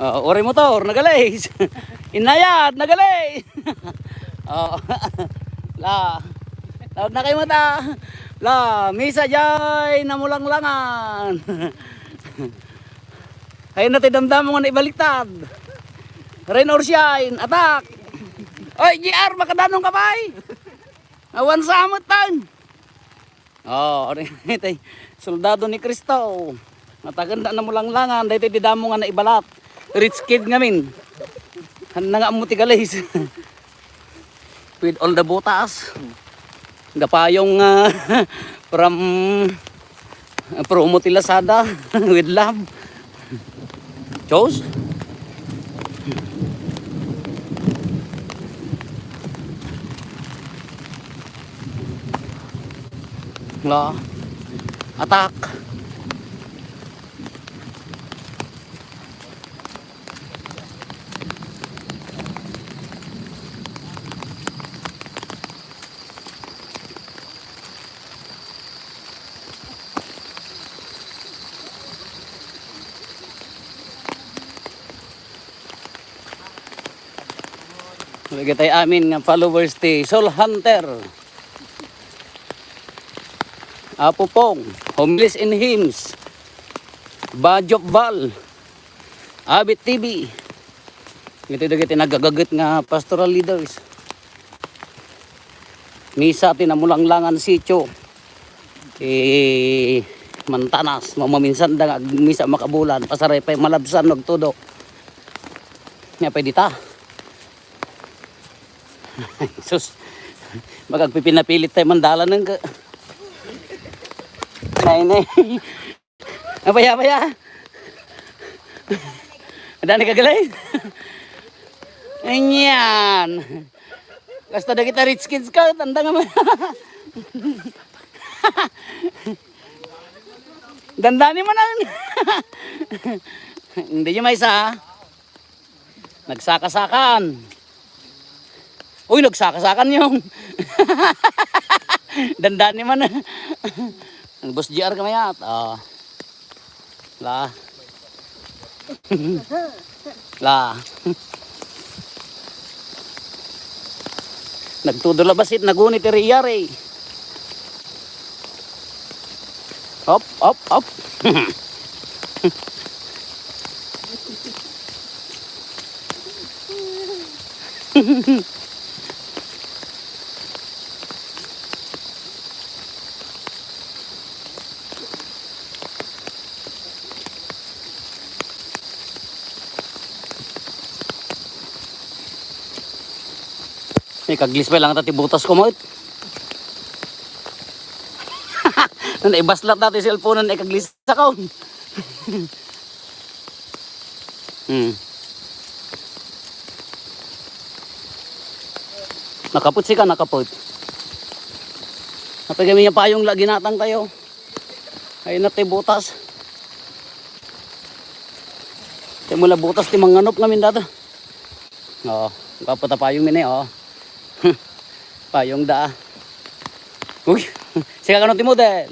Ori motor, nagalis. Inayat, nagalis. Oh. La. Laut na kayo mata. La, misa jay namulanglangan. Ayun natin damdam mo nga ibaliktad. Rain or shine, attack. Oy, GR, makadanong ka pa eh. Awan samot tan. Oh, ito soldado ni Cristo. Mataganda na mulanglangan, dahil ito damo nga na ibalat. Rich kid ngamin. Handa nga mo tigalis. With all the butas. Gapayong from promo ti Lazada with love. Chose? La. Attack. Lagi tayo amin nga followers ti Soul Hunter. Apo Pong, Homeless in Hymns, Bajok Val, Abit TV. Ito nagagagat nga pastoral leaders. Misa tinamulanglangan sityo. Mantanas, mamaminsan da misa makabulan, pasaray pa malabsan nagtudo. Nga pa dita. Sus, magagpipinapilit tayo mandala ng nay. Abaya. Ada nagkagalay. Ayan. Basta na kita rich kids ka, tanda nga man. Dandani mo na. Hindi nyo may isa. Nagsakasakan. Uy, nagsakasakan yung. Dandani mo na. Ang boss GR kamayat. La. La. Nagtudula basit nagunit riyari. Hop. May kaglis pa lang tati butas ko mo. Naibaslat natin cellphone na ikaglis sa kaon. Nakaput si ka, nakaput. Napagami niya pa yung ginatang tayo. Ayun natin butas. Tayo mula butas ti manganop namin data. Kapot pa yung mini payong da. Uy, sika ka ti model.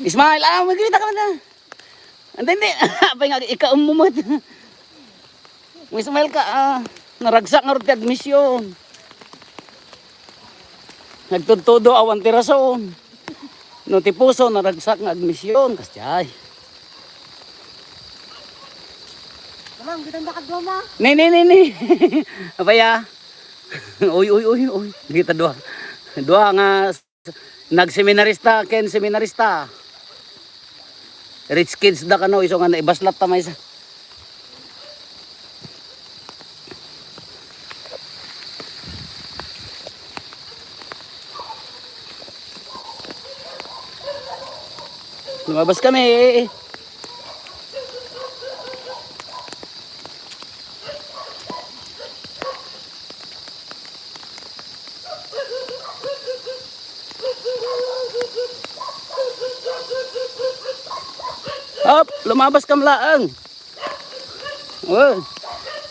Ismail, magkita ka na. Hindi. Apay nga, ikaumumot. Ismail ka, naragsak nga rin ti admisyon. Nagtutudo awan ti rason. No ti puso, naragsak nga admisyon. Kasyay. Kamang, kita bakad doma. Ni. Apay Uy. Kita dua. Dua nga nagseminarista, ken seminarista. Rich kids da kano iso nga naibaslat ta may isa. Lumabas kami. Hop, lumabas kam laang.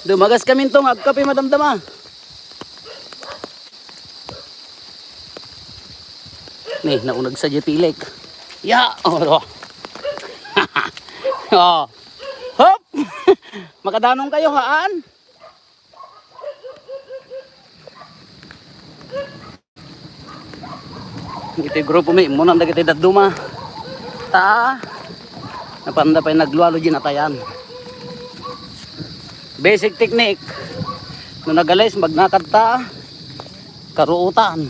Dumagas kami itong agkapi madamdama. Nih, naunag sa jetilik. Ya, oh. Hop. Makadanong kayo haan. Ito grupo may muna na kita daduma. Ta. Napanda pa naglualo din atayan. Basic technique. No nagalis magnakad ta karuutan.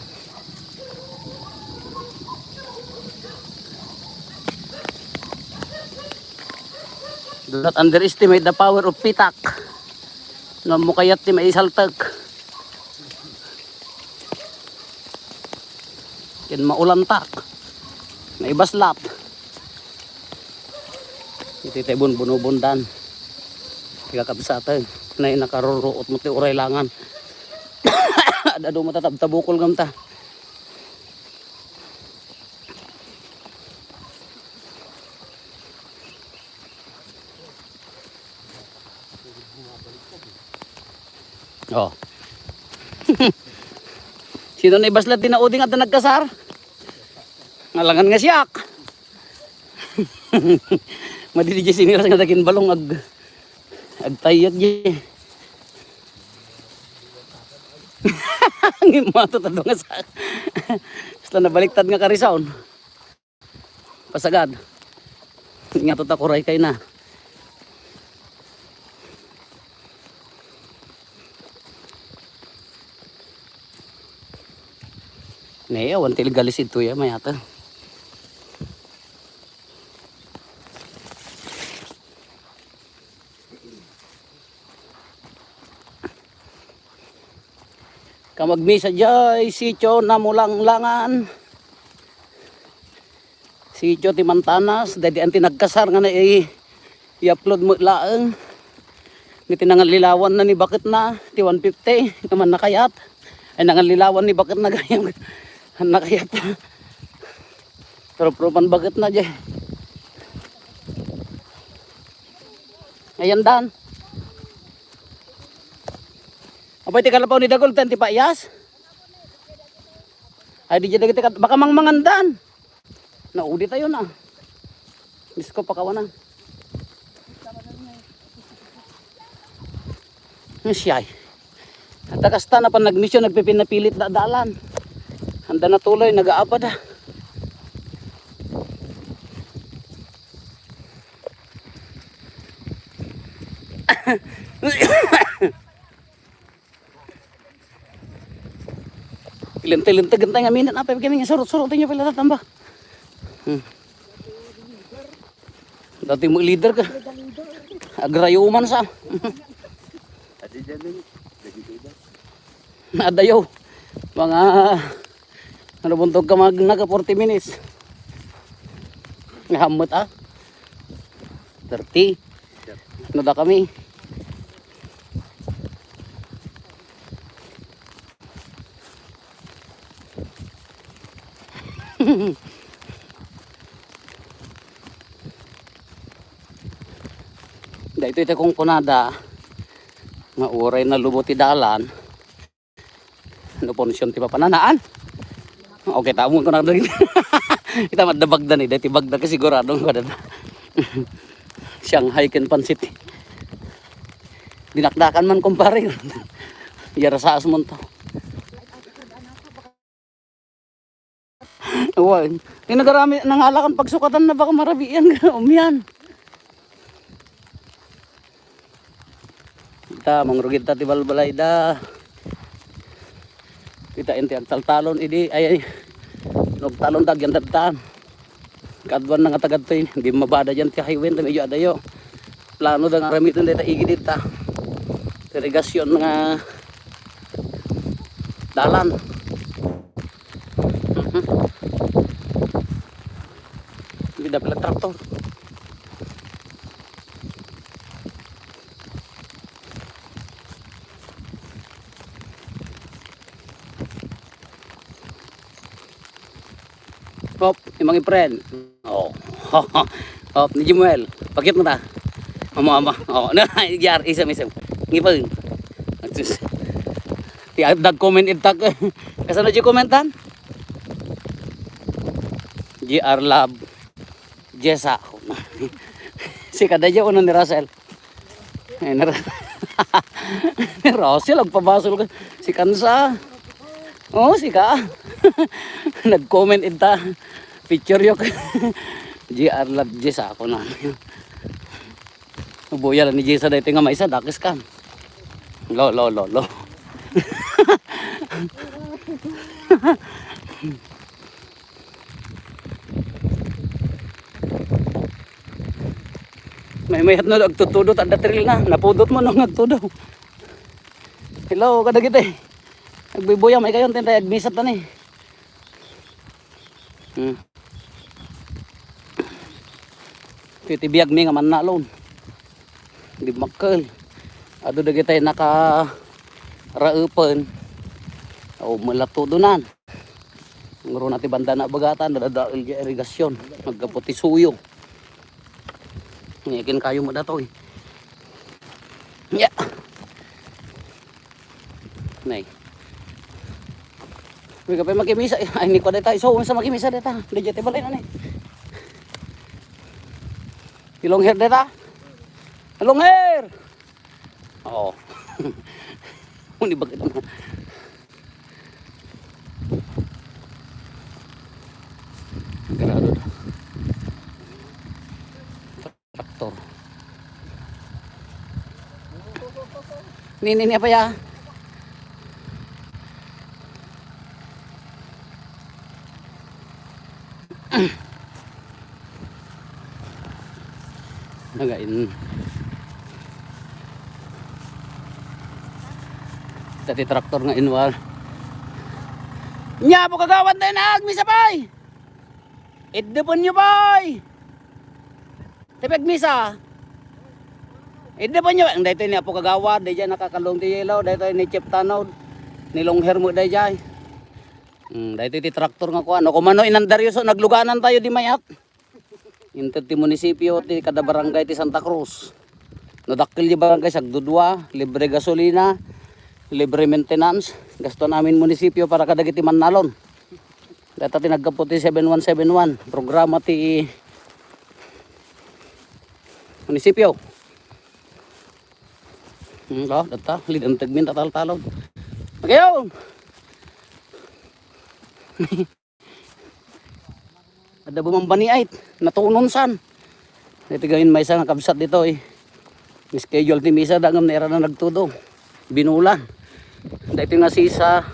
Do not underestimate the power of pitak. No mukayat ti maisaltag. Yan maulantak. Naibaslat. Ito tayo bunubundan. Tiga kabsatan. Na nakaruruot mo ti uray langan. Adado mo tatabukol gamta. Oh. Sino na ibaslat din na uding at nagkasar? Ngalangan nga siyak. Madidi di sinira nga dakin balong ag tayat di. Ngimato tado nga sa. Basta nabaliktad nga karisaon. Pasagad. Nga to ta kuray kay na. Nee, awan til galis ito ya mayata. Kamagmisa jay sitio na mulanglangan. Sitio ti Mantanas, dadi anti nagkasar nga na i-upload mo laeng. Ni tinangan lilawan na ni bakit na ti 150 naman nakayat. Ay nangan lilawan ni bakit na gayang nakayat. Pero propan bakit na jay. Ayan dan. Apay ti kalapaw ni Dagol tan ti paiyas. Ay di jay kita baka mangmangandan. Naudi tayo na. Disko pakawanan. Siyay. At kasta na pa nagmisyon nagpipinapilit na dalan. Handa na tuloy nag-aabad ah. Linti-linti gantay nga minit apa kami surut-surut niyo pala tatamba. Dati mo leader ka. Agrayuman sa. Nadayo. Mga nabuntog ka naka 40 minutes. Ngahamot ah. 30. Nada kami. Dahil ito kong kunada mauray na lubuti dalan no ponsyon ti papananaan. Okay, tamo ko na rin. Kita madabagdan dahil tibagda ka sigurado ko na. Shanghai ken pansit. Dinakdakan man kumpare. Yara saas mo to. Uwan. Tinagarami nangalakan pagsukatan na baka marabian umyan. Kita mangrugid ta ti balbalay da. Kita enti agtaltalon idi ay nagtalon dagyan dadtaan. Kadwan nga tagad to hindi mabada diyan ti highway ta medyo adayo. Plano da nga ramiton deta igidit ta. Irrigasyon nga dalan. Hindi pala traktor. Hop, yung mga friend. Oh. Hop, ni Jimuel. Pakit mo ta. Ama. Oh, na jar isam-isam. Ngipeng. Ti dag comment itak. Kasano di komentan? GR Love. Jessa. Si kada jo uno ni Russell. Ay, ni Rosie, nagpabasol ka. Si Kansa. Oo, si Ka. Nag-comment ita. Picture yok. GR love Jess ako na. Ubuya lang ni Jessa dahil nga maisa, dakis ka. Lo. May hat na nagtutudot at datril na. Napudot mo nung nagtudo. Hello, kada kita eh. Nagbibuya, may kayon tintay, agmisat na ni. Titibiyag mi nga man na alone. Di makkel. Ado da kita naka raupen. O malatudunan. Nguro nati banda na bagatan, dadadail ga irigasyon. Magkaputi suyo. Ngayon kayo mo datoy. Ya. Nay. May kapay makimisa. Ay, ni ko deta. So, sa makimisa deta. Dejete balay na ni. Long hair deta. Long hair. Oh. Muni bagay na. Ganado. Traktor. Nini apa ya? Nagain. Tati traktor nga inwal. Nya po kagawan tayo na agmisa bay. Idepon nyo bay. Tipag misa. Idepon nyo. Ang dito niya po kagawa. Dahil dyan nakakalong ti yelo. Dito ni Chip Tanod. Nilong hair mo dahil dyan. Dito ti traktor nga kuhan. O kumano inandaryo so nagluganan tayo di mayat. Inter ti munisipyo ti kada barangay ti Santa Cruz. Nadakil di barangay sagdudwa, libre gasolina, libre maintenance. Gasto namin munisipyo para kadagiti Manalon. Data ti nagkaputi 7171, programa ti munisipyo. Data lidang tagmin tatal-talon. Magayon. Ada bumambaniait, natununsan. Ito gawin may isang kabsat dito eh. Schedule ti misa dagam na era na nagtudo. Binulan. Dito nga sisa,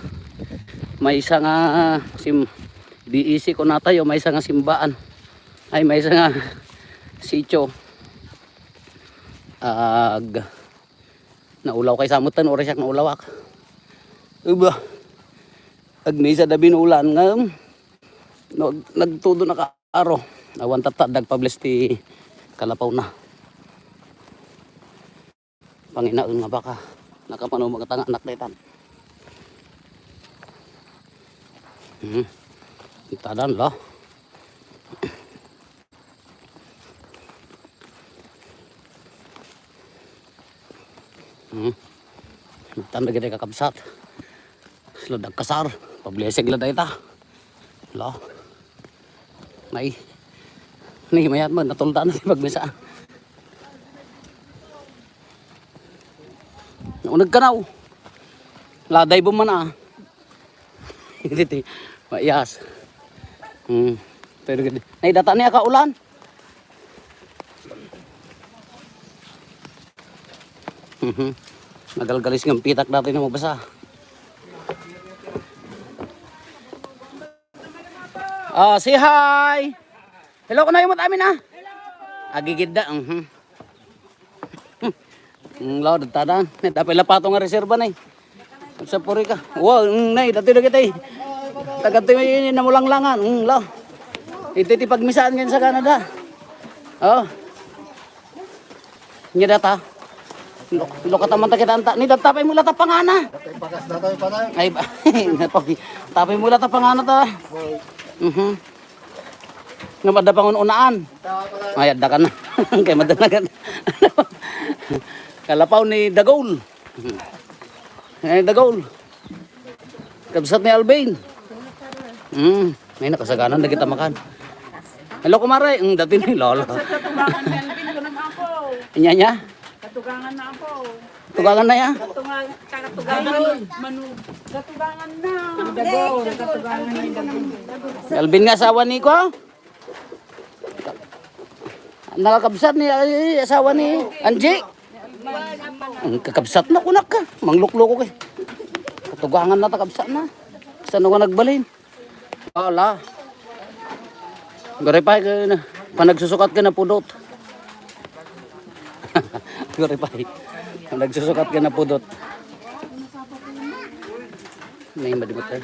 may isang DEC ko na tayo, may isang simbaan. Ay may isang sityo. Naulaw kay samutan, oras yak naulawak. Uba. Ag misa da binulan nga. Nagtudo na kaaro. Awan tatad publish ti kalapaw na. Panginaon nga baka nakapanaw magatanga anak daytan. Itadan lo. Tanda kita kakabsat. Sila dagkasar. Pableseg la dayta. Lo. Nay. Ni mayat man natuldan na pagbisa. Unag kanaw. Laday bo man ah. Diti mayas. Pero gid. Nay data niya ka ulan. Nagalgalis ng pitak natin na mabasa. Say hi. Hello ko na yung amin ah. Agigid da. Law datadan. Tapay lapato nga reserba na eh. Sa puri ka. Wow, nay dati na kita eh. Tagat may namulanglangan. Law. Ito ti pagmisaan ngayon sa Canada. Oh. Nya data. Lo kataman ta kita anta. Ni datapay mo lata pangana. Pakas na tayo pa tayo. Ay, tapay mo lata pangana ta. Nga madapangon unaan. Ay, adda ka na. Kaya madalagan. Kalapaw ni Dagol. Ay, Dagol. Kabsat ni Albain. May nakasaganan na kita makan. Hello, kumare. Dati ni Lola. Inya-nya. Katugangan na ako. Tugangan na ya. Katugangan. Manu. Katugangan na. Dago. Katugangan na yung dago. Alvin nga asawa ni ko. Nakakabsat ni asawa ni Angie. Ang kakabsat na kunak ka. Manglukloko kay. Katugangan na takabsat na. Saan ako nagbalin? Wala. Garipay ka na. Panagsusukat ka na pudot. Garipay. Panagsusukat ka na pudot. May madimot ka.